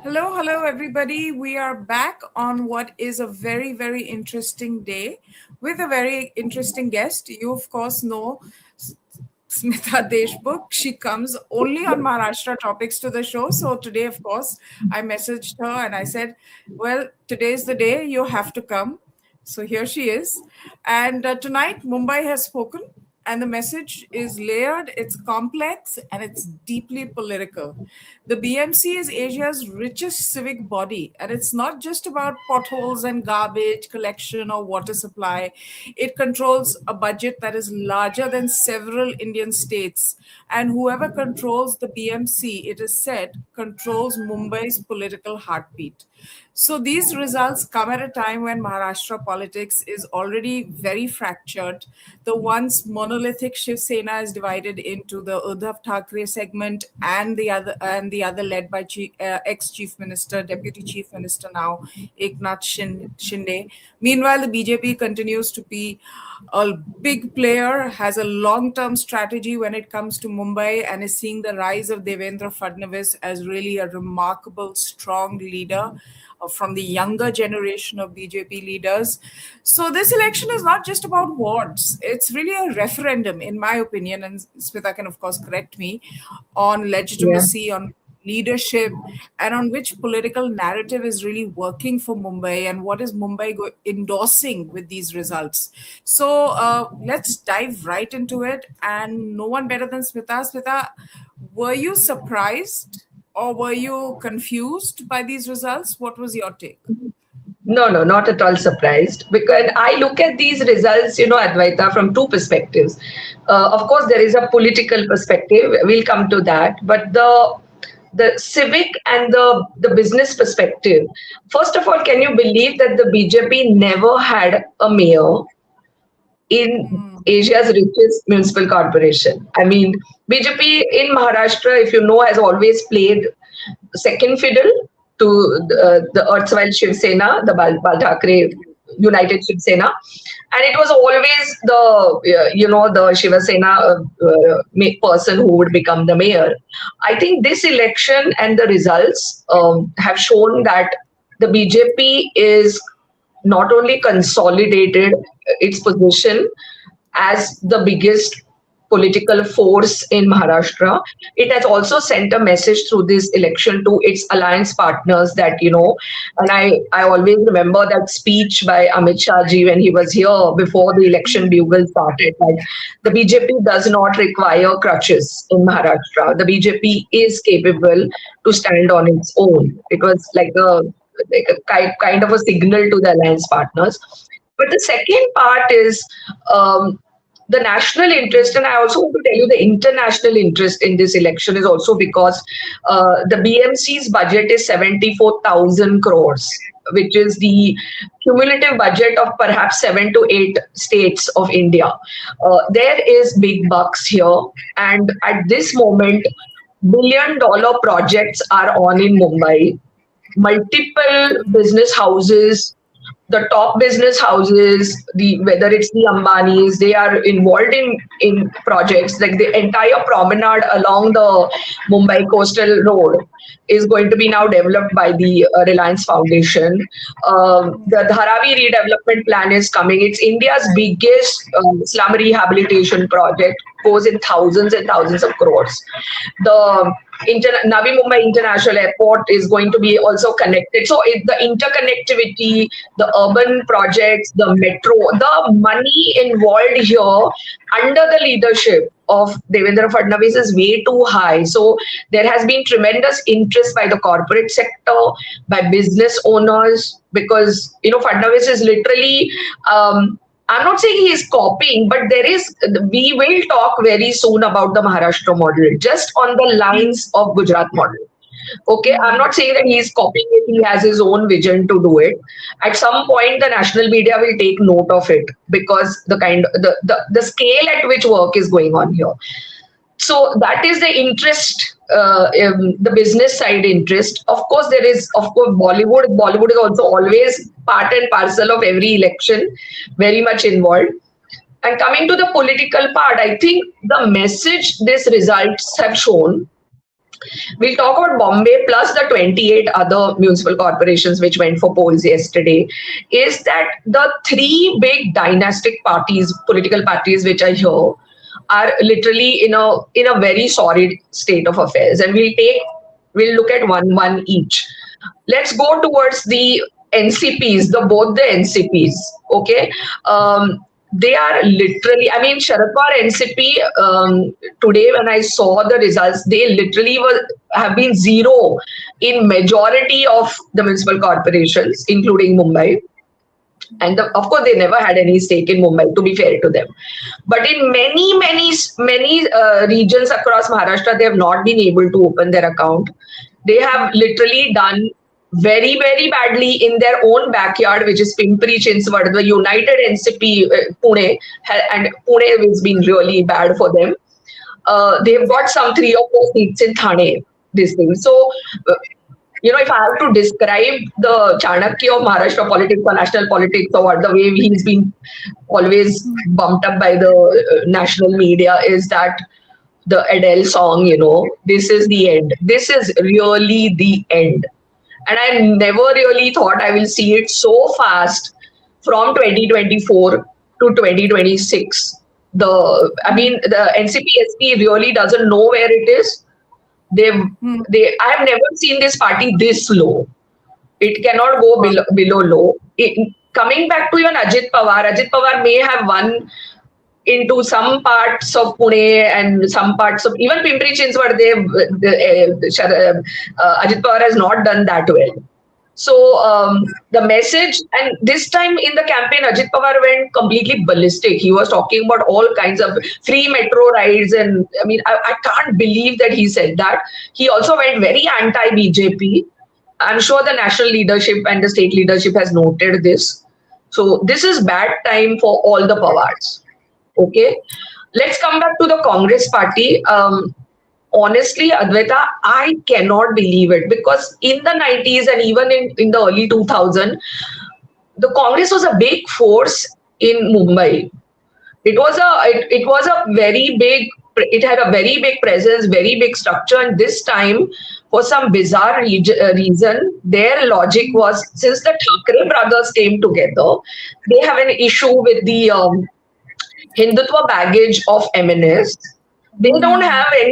Hello, everybody. We are back on what is a very, very interesting day with a very interesting guest. You, of course, know Smita Deshmukh. She comes only on Maharashtra topics to the show. So today, of course, I messaged her and I said, well, today's the day you have to come. So here she is. And tonight, Mumbai has spoken. And the message is layered, it's complex, and it's deeply political. The BMC is Asia's richest civic body, and it's not just about potholes and garbage collection or water supply. It controls a budget that is larger than several Indian states. And whoever controls the BMC, it is said, controls Mumbai's political heartbeat. So these results come at a time when Maharashtra politics is already very fractured. The once monolithic Shiv Sena is divided into the Uddhav Thackeray segment and the other led by ex-chief minister, deputy chief minister now, Eknath Shinde. Meanwhile, the BJP continues to be a big player, has a long-term strategy when it comes to Mumbai, and is seeing the rise of Devendra Fadnavis as really a remarkable, strong leader from the younger generation of BJP leaders. So this election is not just about wards. It's really a referendum, in my opinion, and Smita can, of course, correct me, on Yeah. legitimacy, on leadership, and on which political narrative is really working for Mumbai and what is Mumbai endorsing with these results. So let's dive right into it. And no one better than Smita. Smita, were you surprised or were you confused by these results? What was your take? No, not at all surprised because I look at these results, Advaita, from two perspectives. Of course, there is a political perspective. We'll come to that, but the civic and the business perspective. First of all, can you believe that the BJP never had a mayor in Asia's richest municipal corporation? I mean, BJP in Maharashtra, if you know, has always played second fiddle to the erstwhile Shiv Sena, the Bal Thackeray United Shiv Sena, and it was always the Shiva Sena person who would become the mayor. I think this election and the results have shown that the BJP is not only consolidated its position as the biggest political force in Maharashtra, it has also sent a message through this election to its alliance partners that, and I always remember that speech by Amit Shah ji when he was here before the election bugle started, that the BJP does not require crutches in Maharashtra. The BJP is capable to stand on its own. It was like a kind of a signal to the alliance partners. But the second part is the national interest, and I also want to tell you the international interest in this election is also because the BMC's budget is 74,000 crores, which is the cumulative budget of perhaps 7 to 8 states of India. There is big bucks here, and at this moment, billion-dollar projects are on in Mumbai. Multiple business houses, the top business houses, whether it's the Ambanis, they are involved in projects like the entire promenade along the Mumbai coastal road is going to be now developed by the Reliance Foundation. The Dharavi redevelopment plan is coming. It's India's biggest slum rehabilitation project, goes in thousands and thousands of crores. The Navi Mumbai International Airport is going to be also connected. So the interconnectivity, the urban projects, the metro, the money involved here under the leadership of Devendra Fadnavis is way too high. So there has been tremendous interest by the corporate sector, by business owners, because Fadnavis is literally I'm not saying he is copying, but we will talk very soon about the Maharashtra model, just on the lines of Gujarat model. Okay, I'm not saying that he is copying it, he has his own vision to do it. At some point, the national media will take note of it because the scale at which work is going on here. So that is the interest, the business side interest. Of course, there is, Bollywood. Bollywood is also always part and parcel of every election, very much involved. And coming to the political part, I think the message these results have shown We'll talk about Bombay plus the 28 other municipal corporations which went for polls yesterday. Is that the three big dynastic parties, political parties which are here, are literally in a very sorry state of affairs, and we'll look at one each. Let's go towards the NCPs, both the NCPs. Okay, they are literally. I mean, Sharad Pawar NCP, today when I saw the results, they literally have been zero in majority of the municipal corporations, including Mumbai. And of course, they never had any stake in Mumbai, to be fair to them. But in many regions across Maharashtra, they have not been able to open their account. They have literally done very, very badly in their own backyard, which is Pimpri Chinchwad, the United NCP Pune, and Pune has been really bad for them. They've got some 3 or 4 seats in Thane, this thing. So, if I have to describe the Chanakya of Maharashtra politics or national politics, or the way he's been always bumped up by the national media, is that the Adele song, this is the end. This is really the end. And I never really thought I will see it so fast from 2024 to 2026. The NCP-SP really doesn't know where it is. I have never seen this party this low. It cannot go below low. Coming back to even Ajit Pawar may have won into some parts of Pune and some parts of even Pimpri Chinchwad. Ajit Pawar has not done that well. So the message, and this time in the campaign, Ajit Pawar went completely ballistic. He was talking about all kinds of free metro rides, and I mean, I can't believe that he said that. He also went very anti-BJP. I'm sure the national leadership and the state leadership has noted this. So this is bad time for all the Pawars. Okay, let's come back to the Congress party. Honestly, Advaita, I cannot believe it, because in the 90s and even in the early 2000s, the Congress was a big force in Mumbai. It was a very big. It had a very big presence, very big structure, and this time, for some bizarre reason, their logic was, since the Thackeray brothers came together, they have an issue with the Hindutva baggage of MNS. They don't have they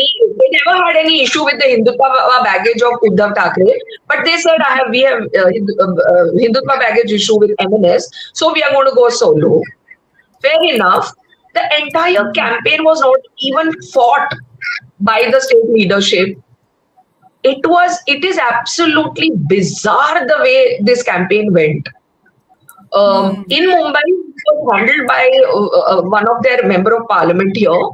never had any issue with the Hindutva baggage of Uddhav Thackeray, but they said, we have Hindutva baggage issue with MNS, so we are going to go solo. Fair enough. The entire campaign was not even fought by the state leadership. It is absolutely bizarre the way this campaign went. In Mumbai, it was handled by one of their member of parliament here,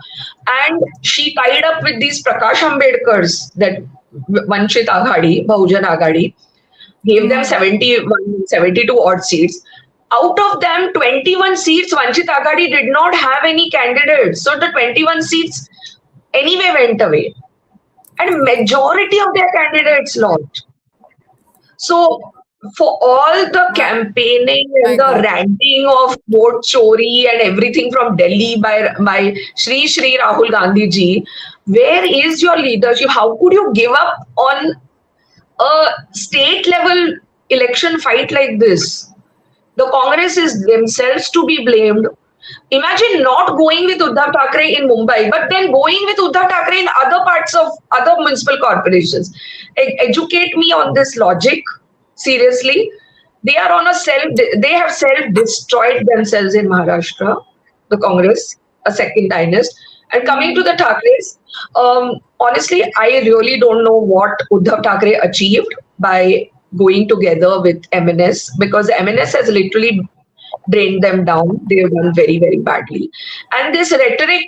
and she tied up with these Prakash Ambedkars, that Vanchit Aghadi, Bahujan Aghadi, gave them 72 odd seats. Out of them, 21 seats, Vanchit Aghadi did not have any candidates. So the 21 seats anyway went away. And majority of their candidates lost. So for all the campaigning and the ranting of vote chori and everything from Delhi by Shri Rahul Gandhi ji, where is your leadership? How could you give up on a state level election fight like this? The Congress is themselves to be blamed. Imagine not going with Uddhav Thackeray in Mumbai, but then going with Uddhav Thackeray in other parts of other municipal corporations. Educate me on this logic. Seriously, they have self-destroyed themselves in Maharashtra, the Congress, a second dynasty. And coming to the Thackerays, honestly, I really don't know what Uddhav Thackeray achieved by going together with MNS, because MNS has literally drained them down. They have done very, very badly. And this rhetoric,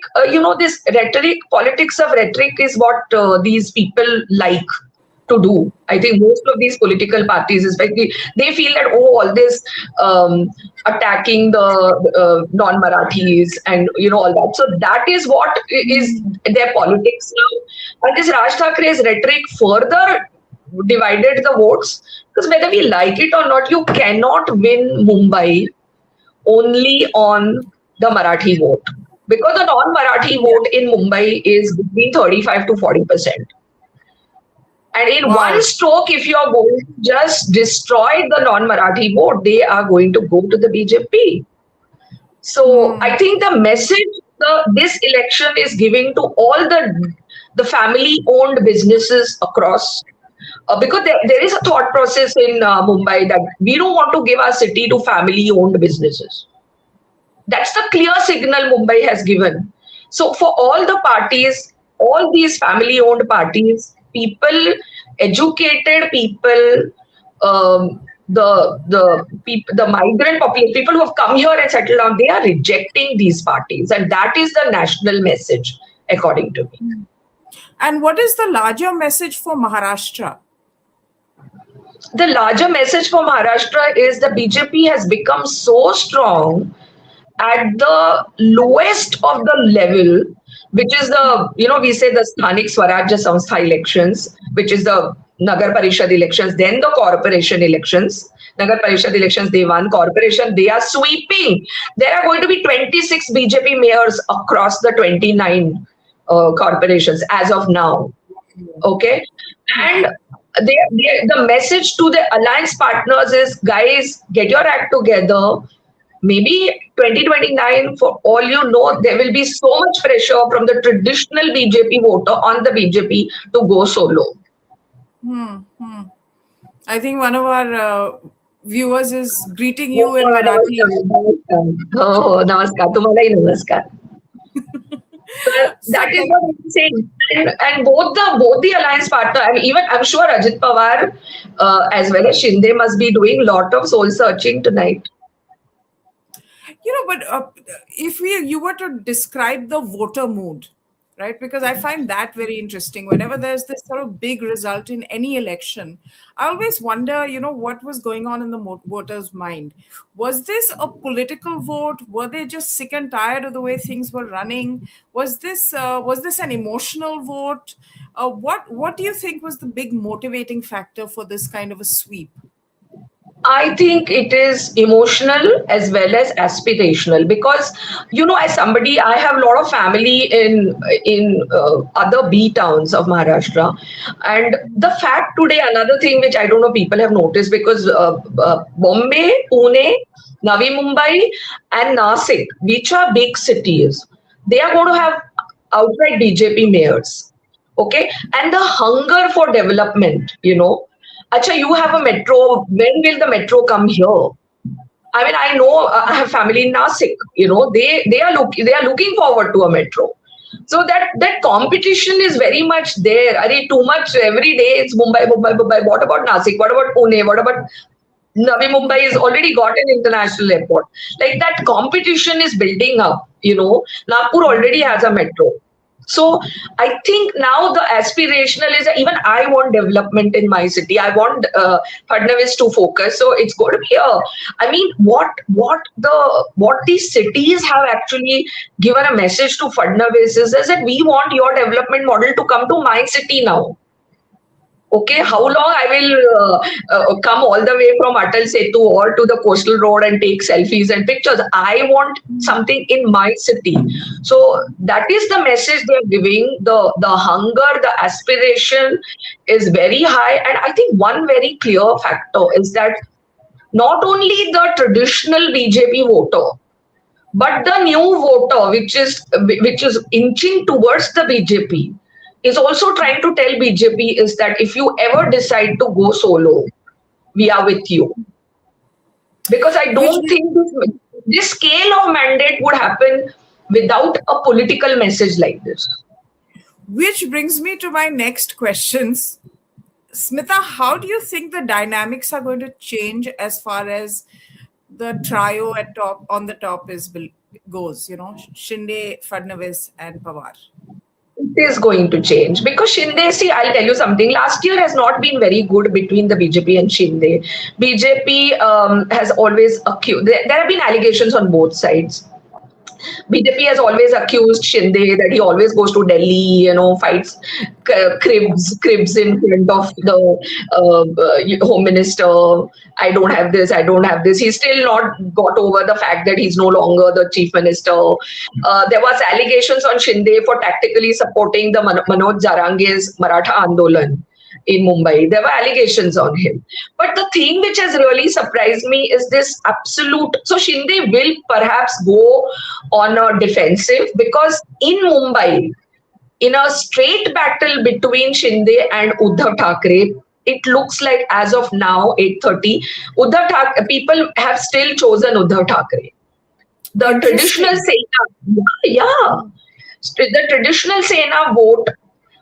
politics of rhetoric is what these people like to do. I think most of these political parties, especially, they feel that, all this attacking the non-Marathis and all that. So that is what is their politics now. And this Raj Thakray's rhetoric further divided the votes, because whether we like it or not, you cannot win Mumbai only on the Marathi vote, because the non-Marathi vote in Mumbai is between 35 to 40%. And in one Wow. stroke, if you are going to just destroy the non-Marathi vote, they are going to go to the BJP. So Hmm. I think the message this election is giving to all the family-owned businesses across, because there is a thought process in Mumbai that we don't want to give our city to family-owned businesses. That's the clear signal Mumbai has given. So for all the parties, all these family-owned parties, people, educated people, the migrant population, people who have come here and settled down, they are rejecting these parties, and that is the national message, according to me. And what is the larger message for Maharashtra? The larger message for Maharashtra is the BJP has become so strong at the lowest of the level, which is we say the Sthanik Swarajya Samstha elections, which is the Nagar Parishad elections, then the corporation elections. Nagar Parishad elections, they won. Corporation, they are sweeping. There are going to be 26 BJP mayors across the 29 corporations as of now. Okay. And the message to the alliance partners is, guys, get your act together. Maybe 2029, for all you know, there will be so much pressure from the traditional BJP voter on the BJP to go solo. I think one of our viewers is greeting Oh, you in Marathi. namaskar. तुम्हालाही नमस्कार. So, That is what I'm saying. And both the alliance partner, I mean, even I'm sure Ajit Pawar as well as Shinde must be doing a lot of soul searching tonight. but if you were to describe the voter mood, right? Because I find that very interesting. Whenever there's this sort of big result in any election, I always wonder, what was going on in the voters' mind. Was this a political vote? Were they just sick and tired of the way things were running? Was this an emotional vote? What do you think was the big motivating factor for this kind of a sweep? I think it is emotional as well as aspirational, because as somebody, I have a lot of family in other B towns of Maharashtra, and the fact today, another thing which I don't know people have noticed, because Bombay, Pune, Navi Mumbai, and Nasik, which are big cities, they are going to have outright BJP mayors. Okay, and the hunger for development, Acha, you have a metro. When will the metro come here? I mean, I know I have family in Nasik. They are looking forward to a metro. So that competition is very much there. Are too much every day? It's Mumbai, Mumbai, Mumbai. What about Nasik? What about Pune? What about Navi Mumbai? Has already got an international airport. Like, that competition is building up. Nagpur already has a metro. So I think now the aspirational is that even I want development in my city. I want Fadnavis to focus. So it's going to be I mean, what these cities have actually given a message to Fadnavis is that we want your development model to come to my city now. Okay, how long I will come all the way from Atal Setu or to the coastal road and take selfies and pictures? I want something in my city. So that is the message they're giving. The hunger, the aspiration is very high. And I think one very clear factor is that not only the traditional BJP voter, but the new voter, which is inching towards the BJP, is also trying to tell BJP is that if you ever decide to go solo, we are with you. Because I don't think this scale of mandate would happen without a political message like this. Which brings me to my next questions. Smita, how do you think the dynamics are going to change as far as the trio on the top goes? Shinde, Fadnavis, and Pawar. It is going to change because Shinde, see, I'll tell you something. Last year has not been very good between the BJP and Shinde. BJP has always accused, there have been allegations on both sides. BJP has always accused Shinde that he always goes to Delhi, fights cribs in front of the home minister. I don't have this, I don't have this. He's still not got over the fact that he's no longer the chief minister. There was allegations on Shinde for tactically supporting the Manoj Jarange's Maratha Andolan. in Mumbai. There were allegations on him. But the thing which has really surprised me is this absolute. So Shinde will perhaps go on a defensive because in Mumbai, in a straight battle between Shinde and Uddhav Thackeray, it looks like as of now, 8:30, Uddhav Thackeray, people have still chosen Uddhav Thackeray. The traditional Interesting. Sena, yeah, the traditional Sena vote,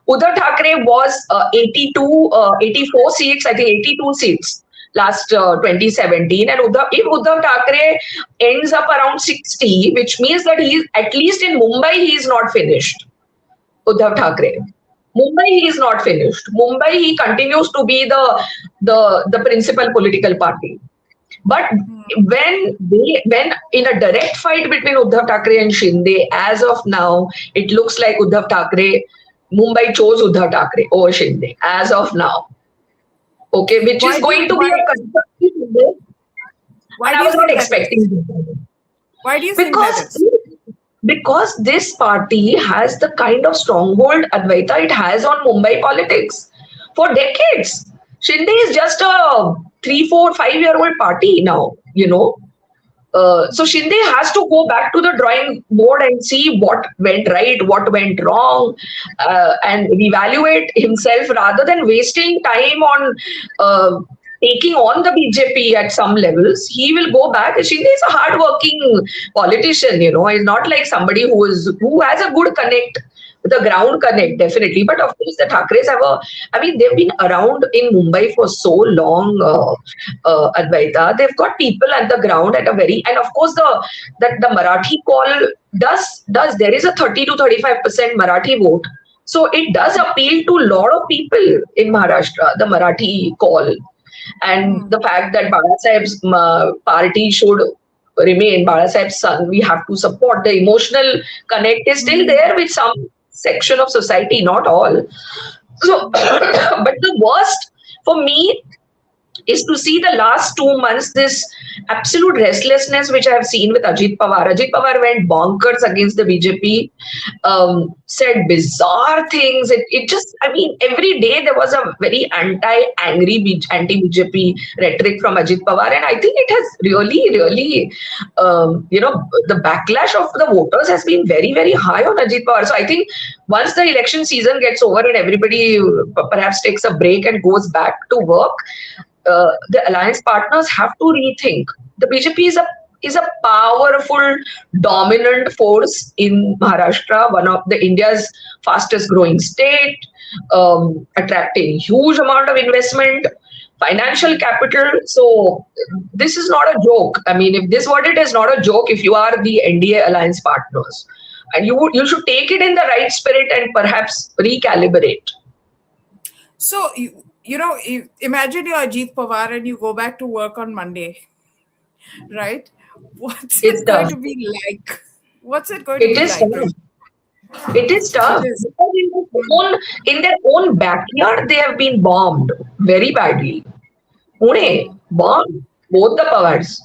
Uddhav Thackeray was 84 seats, I think 82 seats last 2017. And if Uddhav Thackeray ends up around 60, which means that he is, at least in Mumbai, he is not finished. Uddhav Thackeray. Mumbai, he is not finished. Mumbai, he continues to be the principal political party. But when in a direct fight between Uddhav Thackeray and Shinde, as of now, it looks like Uddhav Thackeray, Mumbai chose Uddhav Thackeray over Shinde, as of now. Okay, which is going to be a constructive. Why And do I you was not think that is? expecting Why do you think that because is? because this party has the kind of stronghold Advaita it has on Mumbai politics for decades. Shinde is just a 3, 4, 5 year old party now, you know. So Shinde has to go back to the drawing board and see what went right, what went wrong, and evaluate himself rather than wasting time on taking on the BJP at some levels. He will go back. Shinde is a hard-working politician, you know. He's not like somebody who has a good connect. The ground connect, definitely. But of course, the Thackeray's have a, I mean, they've been around in Mumbai for so long, Advaita. They've got people at the ground at a very, and of course, the Marathi call there is a 30 to 35% Marathi vote. So it does appeal to a lot of people in Maharashtra, the Marathi call. And the fact that Bala Saheb's party should remain, Bala Saheb's son, we have to support. The emotional connect is still there with some section of society, not all. So, but the worst for me is to see the last 2 months this absolute restlessness which I have seen with Ajit Pawar. Ajit Pawar went bonkers against the BJP, said bizarre things. It just, I mean, every day there was a very anti-BJP rhetoric from Ajit Pawar, and I think it has really, the backlash of the voters has been very, very high on Ajit Pawar. So I think once the election season gets over and everybody perhaps takes a break and goes back to work, the alliance partners have to rethink. The BJP is a powerful, dominant force in Maharashtra, one of the India's fastest growing state, attracting huge amount of investment, financial capital. So this is not a joke. I mean, if this what it is not a joke, if you are the NDA alliance partners, and you should take it in the right spirit and perhaps recalibrate. So, imagine you're Ajit Pawar and you go back to work on Monday, right? What's It's it going tough. to be like? What's it going to It be is like? tough. It is It tough is. because in their own backyard they have been bombed very badly. Pune bombed both the Pawars.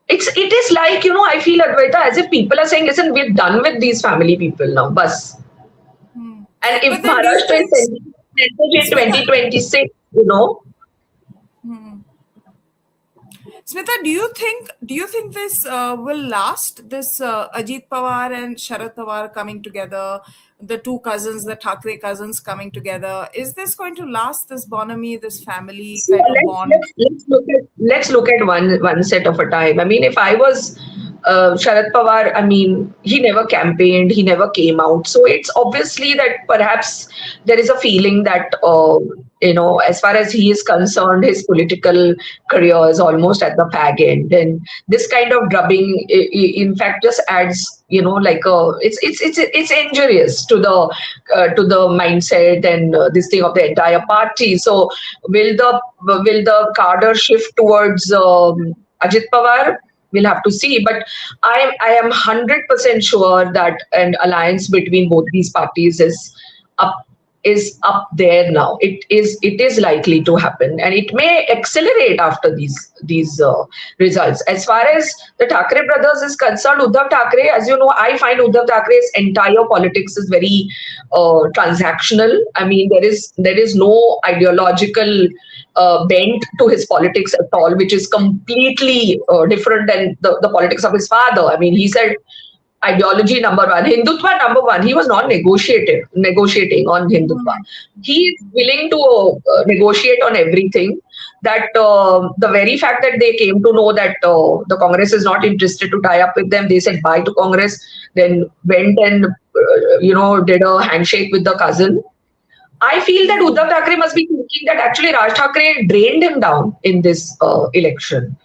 It is like, I feel, Advaita, as if people are saying, listen, we're done with these family people now, bus. And if But then do you Maharashtra think, is sending in Smita, 2026, Smita, do you think this will last? This Ajit Pawar and Sharad Pawar coming together, the two cousins, the Thackeray cousins coming together. Is this going to last? This bonhomie, this family so kind of let's bond? let's let's look at one set of a time. I mean, if I was Sharad Pawar, I mean, he never campaigned, he never came out. So it's obviously that perhaps there is a feeling that as far as he is concerned, his political career is almost at the fag end, and this kind of drubbing, in fact, just adds, like it's injurious to the mindset and this thing of the entire party. So will the cadre shift towards Ajit Pawar? We'll have to see, but I am 100% sure that an alliance between both these parties is up is up there now. It is likely to happen, and it may accelerate after these results. As far as the Thackeray brothers is concerned, Uddhav Thackeray, as you know, I find Uddhav Thackeray's entire politics is very transactional. I mean, there is no ideological bent to his politics at all, which is completely different than the politics of his father. I mean, he said ideology number one, Hindutva number one. He was not negotiating on Hindutva. He is willing to negotiate on everything. That the very fact that they came to know that the Congress is not interested to tie up with them, they said bye to Congress. Then went and did a handshake with the cousin. I feel that Uddhav Thackeray must be thinking that actually Raj Thackeray drained him down in this election.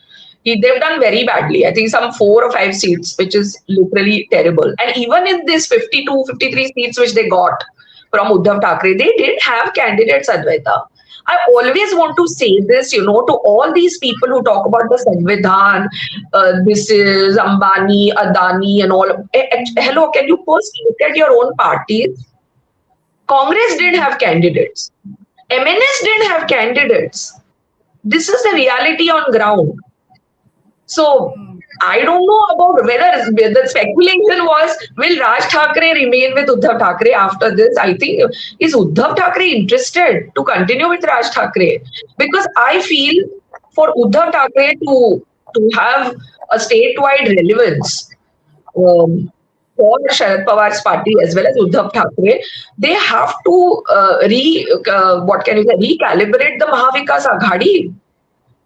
They've done very badly. I think some 4 or 5 seats, which is literally terrible. And even in this 52, 53 seats which they got from Uddhav Thackeray, they didn't have candidates, Advaita. I always want to say this, to all these people who talk about the Samvidhan, this is Ambani, Adani and all. Hello, can you first look at your own parties? Congress didn't have candidates. MNS didn't have candidates. This is the reality on ground. So I don't know about whether the speculation was, will Raj Thackeray remain with Uddhav Thackeray after this? I think, is Uddhav Thackeray interested to continue with Raj Thackeray? Because I feel for Uddhav Thackeray to have a statewide relevance for Sharad Pawar's party as well as Uddhav Thackeray, they have to recalibrate the Mahavikas Aghadi.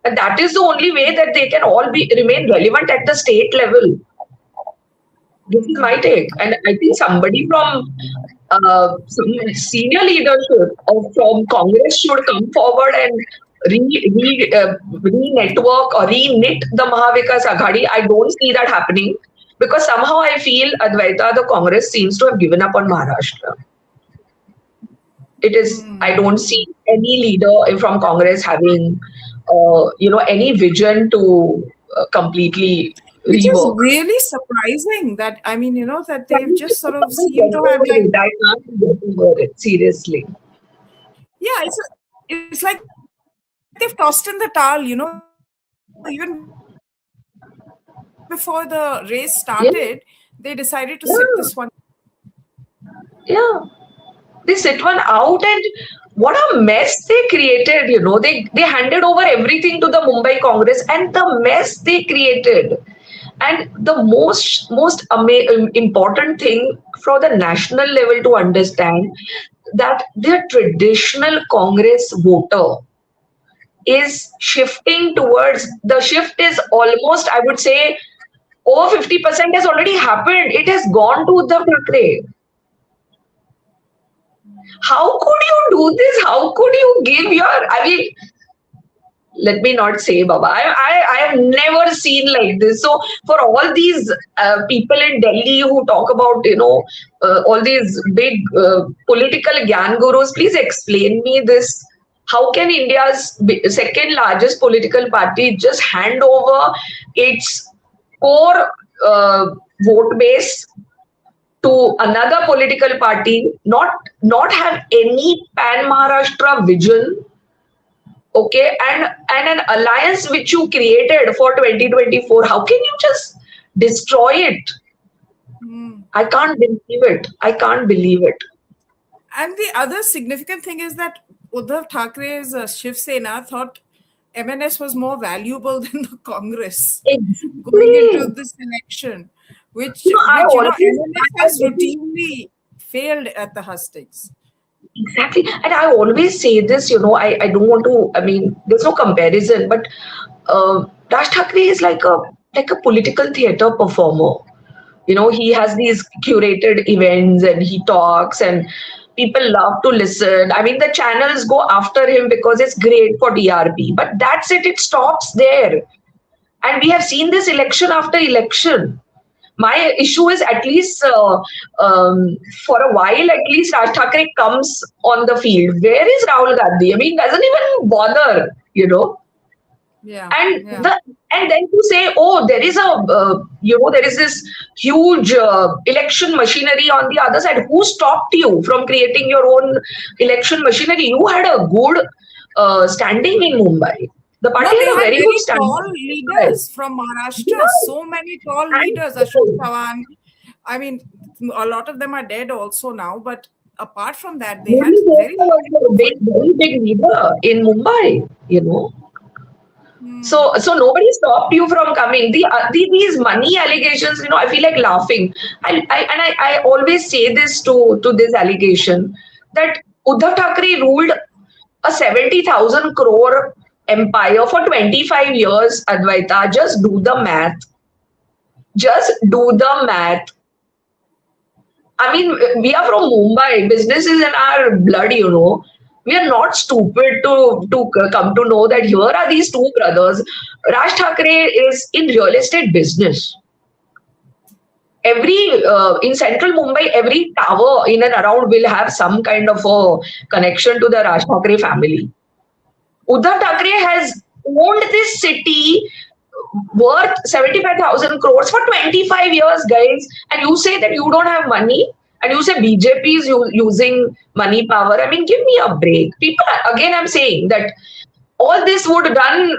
And that is the only way that they can all remain relevant at the state level. This is my take. And I think somebody from some senior leadership from Congress should come forward and re-network or re-knit the Mahavikas Aghadi. I don't see that happening because somehow I feel, Advaita, the Congress seems to have given up on Maharashtra. It is, I don't see any leader from Congress having any vision to completely which rework. is really surprising that, I mean, that they've just sort of seemed to have like... I can't get over it, seriously. Yeah, it's like they've tossed in the towel, even before the race started, they decided to sit this one. Yeah. They sit one out, and what a mess they created, they handed over everything to the Mumbai Congress, and the mess they created. And the most important thing for the national level to understand that the traditional Congress voter is shifting towards, the shift is almost, I would say, over 50% has already happened. It has gone to Uddhav Thackeray. How could you do this? How could you give let me not say, Baba. I have never seen like this. So for all these people in Delhi who talk about, all these big political Gyan gurus, please explain me this. How can India's second largest political party just hand over its core vote base to another political party, not have any pan-Maharashtra vision, okay, and an alliance which you created for 2024, how can you just destroy it? I can't believe it. And the other significant thing is that Uddhav Thackera's Shiv Sena thought MNS was more valuable than the Congress going into this election, which MNS has routinely failed at the hustings. Exactly. And I always say this, I don't want to, there's no comparison, but Raj Thackeray is like a political theatre performer. He has these curated events and he talks and people love to listen. I mean, the channels go after him because it's great for TRP, but that's it. It stops there. And we have seen this election after election. My issue is at least for a while, at least Raj Thackeray comes on the field. Where is Rahul Gandhi? Doesn't even bother, Yeah. and Yeah. and then to say, oh, there is a there is this huge election machinery on the other side. Who stopped you from creating your own election machinery? You had a good standing in Mumbai. The No, party they had a had very good very standing tall in Mumbai. leaders from Maharashtra. Yeah, So many tall and leaders. Ashok Chavan. I mean, a lot of them are dead also now. But apart from that, they had Murli very Devendra was a big, very big leader in Mumbai. So nobody stopped you from coming. These money allegations, I feel like laughing. I always say this to this allegation that Uddhav Thackeray ruled a 70,000 crore empire for 25 years, Advaita. Just do the math. Just do the math. I mean, we are from Mumbai. Business is in our blood. We are not stupid to come to know that here are these two brothers. Raj Thackeray is in real estate business. In central Mumbai, every tower in and around will have some kind of a connection to the Raj Thackeray family. Uddhav Thackeray has owned this city worth 75,000 crores for 25 years, guys. And you say that you don't have money, and you say BJP is using money power. I mean, give me a break. People, again, I'm saying that all this would done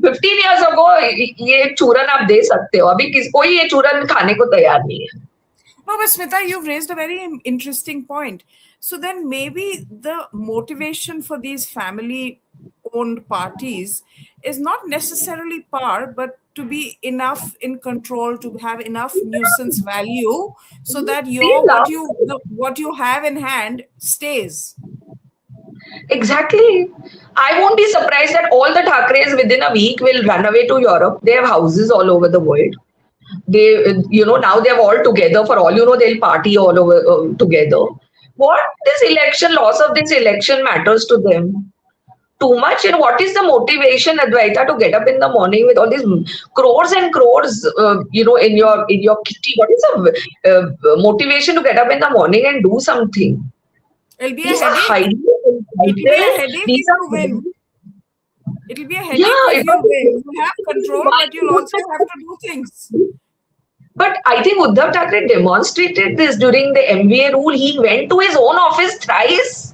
15 years ago. ये चूरन आप दे सकते हो. अभी कोई ये चूरन खाने को तैयार नहीं है. No, but Smita, you've raised a very interesting point. So then maybe the motivation for these family owned parties is not necessarily power, but to be enough in control, to have enough nuisance value so that Please laugh. what you have in hand stays. Exactly. I won't be surprised that all the Thackeray's within a week will run away to Europe. They have houses all over the world. Now they're all together. For all you know, they'll party all over together. What this election, loss of this election matters to them too much. What is the motivation, Advaita, to get up in the morning with all these crores and crores, in your kitty? What is the motivation to get up in the morning and do something? It'll be a These are headache. highly It'll be a intelligent. headache These if you are win. It'll be a yeah. headache if It you win. was, You have control, why but you'll also have to do things. But I think Uddhav Thackeray demonstrated this during the MBA rule. He went to his own office thrice.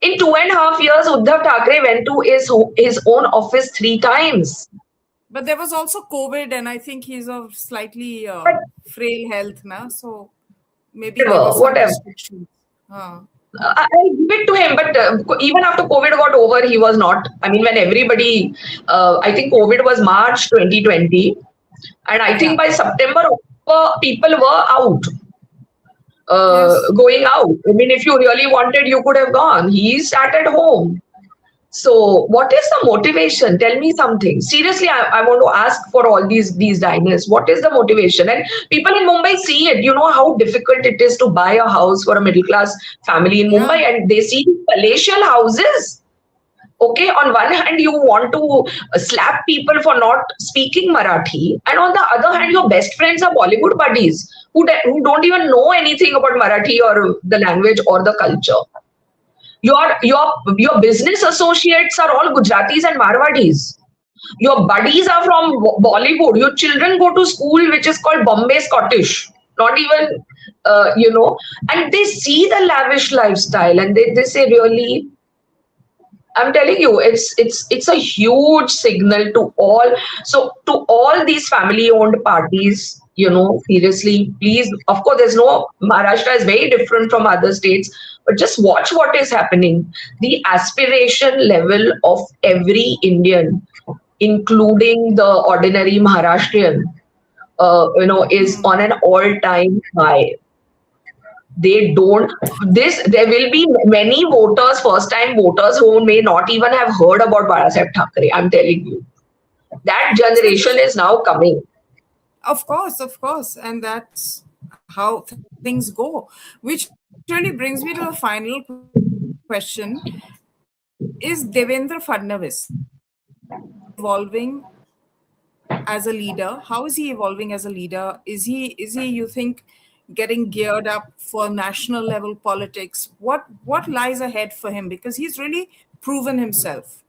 In 2.5 years, Uddhav Thackeray went to his own office 3 times. But there was also COVID, and I think he's of slightly But frail health now, so maybe there whatever, was some whatever. restrictions. I give it to him, but even after COVID got over, he was not. I mean, when everybody, I think COVID was March 2020, and I think Yeah. by September, October, people were out, Yes. going out. I mean, if you really wanted, you could have gone. He sat at home. So, what is the motivation? Tell me something. Seriously, I want to ask for all these diners. What is the motivation? And people in Mumbai see it. You know how difficult it is to buy a house for a middle class family in Yeah. Mumbai, and they see palatial houses. Okay, on one hand, you want to slap people for not speaking Marathi, and on the other hand, your best friends are Bollywood buddies who don't even know anything about Marathi or the language or the culture. Your business associates are all Gujaratis and Marwadis. Your buddies are from Bollywood. Your children go to school which is called Bombay Scottish. Not even, and they see the lavish lifestyle and they say, really, I'm telling you, it's a huge signal to all. So to all these family-owned parties, seriously, please. Of course, there's no Maharashtra is very different from other states, but just watch what is happening. The aspiration level of every Indian, including the ordinary Maharashtrian, is on an all-time high. They don't this There will be many voters, first time voters, who may not even have heard about Barasaheb Thackeray. I'm telling you, that generation is now coming. Of course, and that's how things go. Which really brings me to the final question: is Devendra Fadnavis evolving as a leader? How is he evolving as a leader? Is he, you think, getting geared up for national level politics? What lies ahead for him? Because he's really proven himself.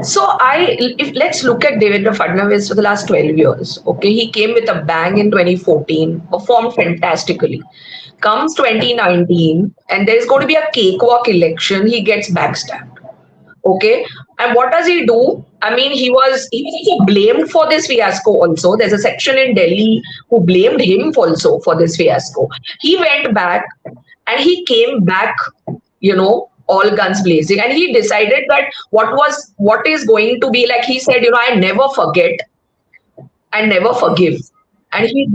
So if let's look at Devendra Fadnavis for the last 12 years. Okay, he came with a bang in 2014, performed fantastically. Comes 2019, and there's going to be a cakewalk election. He gets backstabbed. Okay, and what does he do? I mean, he was also blamed for this fiasco. Also, there's a section in Delhi who blamed him also for this fiasco. He went back and he came back, all guns blazing, and he decided that what is going to be like. He said, I never forget and never forgive. And he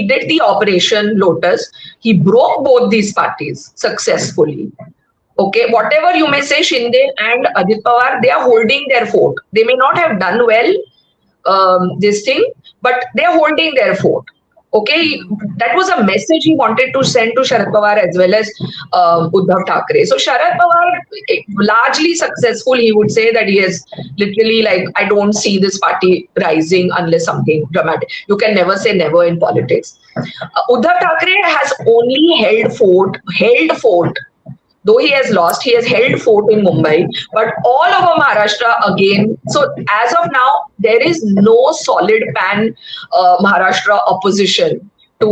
did the Operation Lotus. He broke both these parties successfully. Okay, whatever you may say, Shinde and Ajit Pawar, they are holding their fort. They may not have done well, this thing, but they are holding their fort. Okay, that was a message he wanted to send to Sharad Pawar as well as Uddhav Thackeray. So Sharad Pawar, largely successful, he would say that he is literally like, I don't see this party rising unless something dramatic. You can never say never in politics. Uddhav Thackeray has only held fort. Though he has lost, he has held fort in Mumbai, but all over Maharashtra again. So as of now, there is no solid pan Maharashtra opposition to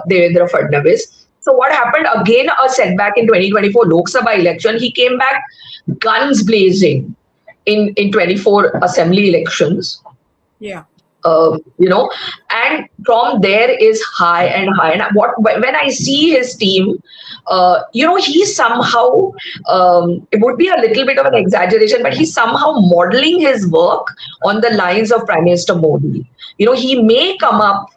Devendra Fadnavis. So what happened? Again, a setback in 2024 Lok Sabha election. He came back guns blazing in 24 assembly elections. Yeah. And from there is high and high. And when I see his team, he somehow, it would be a little bit of an exaggeration, but he's somehow modeling his work on the lines of Prime Minister Modi. He may come up,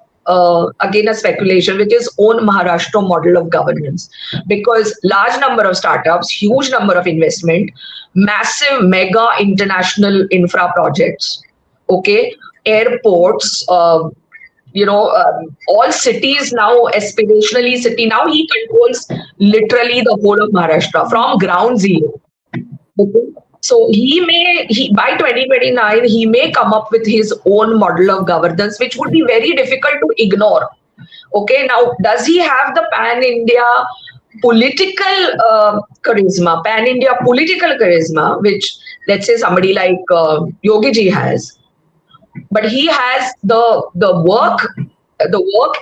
again a speculation, with his own Maharashtra model of governance, because large number of startups, huge number of investment, massive mega international infra projects, okay, airports, all cities now, aspirationally city. Now he controls literally the whole of Maharashtra from ground zero. Okay. So by 2029, he may come up with his own model of governance, which would be very difficult to ignore. Okay. Now, does he have the pan-India political charisma, pan-India political charisma, which let's say somebody like Yogi ji has? But he has the work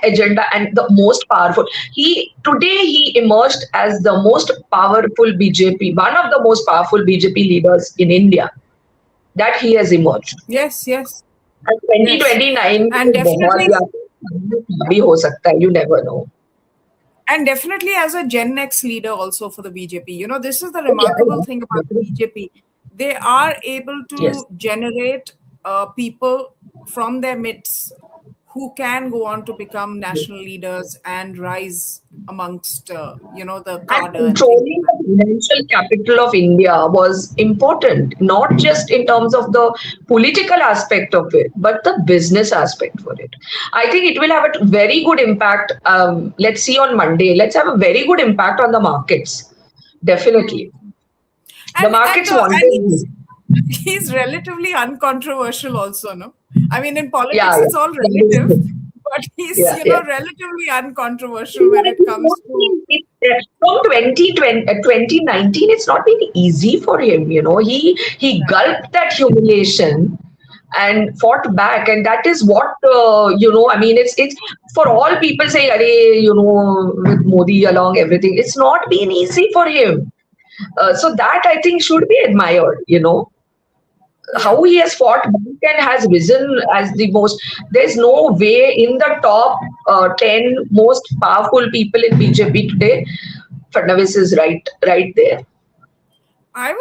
agenda and the most powerful. Today he emerged as the most powerful BJP, one of the most powerful BJP leaders in India. That he has emerged. Yes. And 2029, and definitely, you never know. And definitely as a Gen X leader also for the BJP. This is the remarkable thing about the BJP. They are able to generate people from their midst who can go on to become national leaders and rise amongst, the cadre. And controlling the financial capital of India was important, not just in terms of the political aspect of it, but the business aspect for it. I think it will have a very good impact. Let's see on Monday. Let's have a very good impact on the markets. Definitely. The markets wanted. He's relatively uncontroversial also, no? I mean, in politics, it's all relative, but he's, relatively uncontroversial when it comes to... From 2019, it's not been easy for him, He gulped that humiliation and fought back. And that is what, it's for all people say, with Modi along everything, it's not been easy for him. So that I think should be admired, How he has fought back and has risen as the most. There's no way in the top 10 most powerful people in BJP today, Fadnavis is right there. I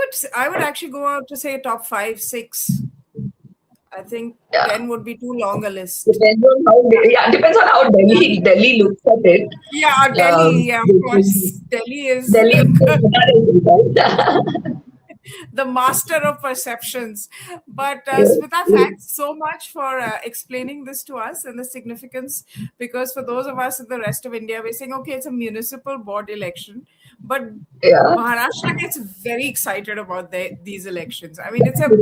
would actually go out to say top 5, 6. I think 10 would be too long a list. Depends on how Delhi looks at it. Yeah, Delhi. Of course. Delhi is the master of perceptions. But Smita, thanks so much for explaining this to us and the significance, because for those of us in the rest of India, we're saying, okay, it's a municipal board election, but Maharashtra gets very excited about these elections. I mean, it's a big...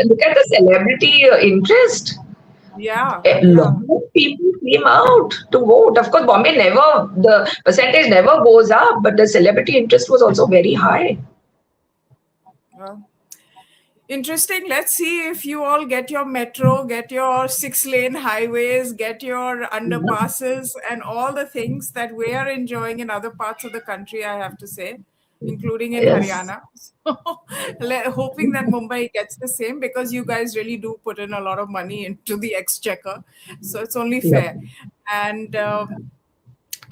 Look at the celebrity interest. Yeah. A lot of people came out to vote. Of course, Bombay the percentage never goes up, but the celebrity interest was also very high. Interesting. Let's see if you all get your metro, get your 6-lane highways, get your underpasses, and all the things that we are enjoying in other parts of the country, I have to say, including in Yes. Haryana. So, hoping that Mumbai gets the same, because you guys really do put in a lot of money into the exchequer. So it's only Yep. fair. And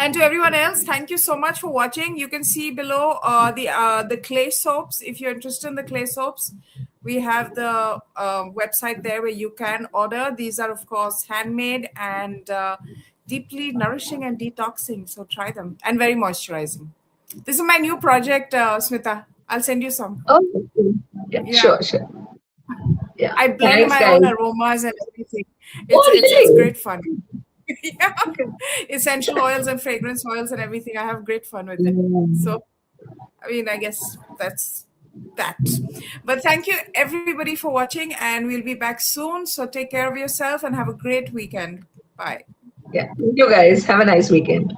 and to everyone else, thank you so much for watching. You can see below the clay soaps. If you're interested in the clay soaps, we have the website there where you can order. These are, of course, handmade and deeply nourishing and detoxing. So try them, and very moisturizing. This is my new project, Smita. I'll send you some. Oh, okay. Yeah, Yeah, sure, sure. Yeah. I blend Thanks, my guys. own aromas and everything. Oh, It's really? great fun. Yeah, essential oils and fragrance oils and everything. I have great fun with it. Mm. So, I mean, I guess that's that. But thank you everybody for watching, and we'll be back soon. So take care of yourself and have a great weekend. Bye. Yeah. Thank you, guys. Have a nice weekend.